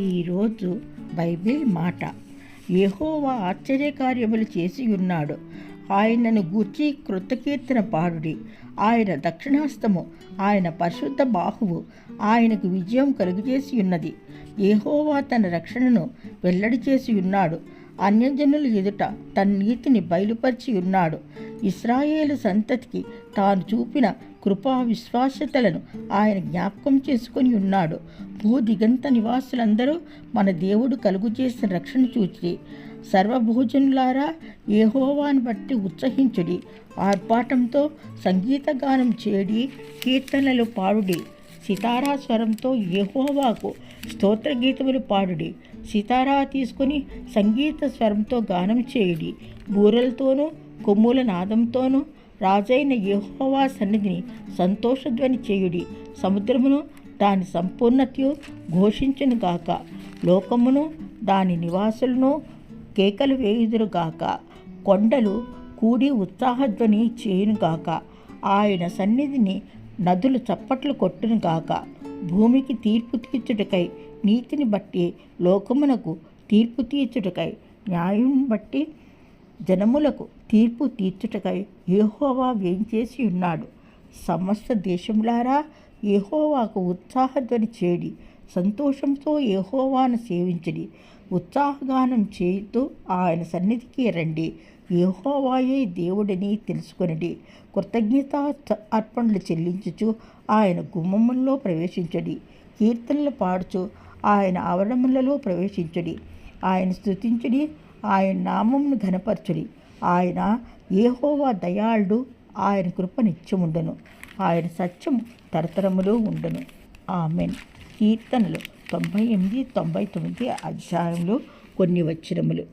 ఈరోజు బైబిల్ మాట, యెహోవా ఆశ్చర్యకార్యములు చేసి ఉన్నాడు, ఆయనను గూర్చి కృతకీర్తన పాడుడి. ఆయన దక్షిణాస్తము, ఆయన పరిశుద్ధ బాహువు ఆయనకు విజయం కలుగజేసి ఉన్నది. యెహోవా తన రక్షణను వెల్లడి చేసి ఉన్నాడు, అన్యజనుల ఎదుట తన నీతిని బయలుపరిచి ఉన్నాడు. ఇశ్రాయేలు సంతతికి తాను చూపిన కృపా విశ్వాస్యతలను ఆయన జ్ఞాపకం చేసుకొని ఉన్నాడు. భూదిగంత నివాసులందరూ మన దేవుడు కలుగు చేసిన రక్షణ చూచి సర్వభోజనులారా యెహోవాను బట్టి ఉత్సహించుడి. ఆర్పాటంతో సంగీతగానం చేడి, కీర్తనలు పాడుడి. సితారా స్వరంతో యెహోవాకు స్తోత్రగీతములు పాడుడి. సితారా తీసుకుని సంగీత స్వరంతో గానం చేయుడి. బూరలతోనూ కొమ్ముల నాదంతోనూ రాజైన యెహోవా సన్నిధిని సంతోషధ్వని చేయుడి. సముద్రమును దాని సంపూర్ణతయు ఘోషించును గాక, లోకమును దాని నివాసులను కేకలు వేయుదురుగాక. కొండలు కూడి ఉత్సాహధ్వని చేయునుగాక, ఆయన సన్నిధిని నదులు చప్పట్లు కొట్టునుగాక. భూమికి తీర్పు తీర్చుటకై, నీతిని బట్టి లోకమునకు తీర్పు తీర్చుటకై, న్యాయం బట్టి జనములకు తీర్పు తీర్చుటకై యెహోవా వేంచేసి ఉన్నాడు. సమస్త దేశములారా యెహోవాకు ఉత్సాహధ్వని చేడి, సంతోషంతో యెహోవాను సేవించడి. ఉత్సాహగానం చేయుతూ ఆయన సన్నిధికి రండి. యెహోవాయే దేవుడని తెలుసుకొనిడి. కృతజ్ఞత అర్పణలు చెల్లించుచు ఆయన గుమ్మములలో ప్రవేశించడి. కీర్తనలు పాడుచు ఆయన ఆవరణములలో ప్రవేశించడి. ఆయన స్తుతించుడి, ఆయన నామమును ఘనపరచుడి. ఆయన యెహోవా దయాళుడు, ఆయన కృప నిత్యముండును, ఆయన సత్యం తరతరములు ఉండును. ఆమెన్. కీర్తనలు 98, 99 అధ్యాయంలో కొన్ని వచనములు.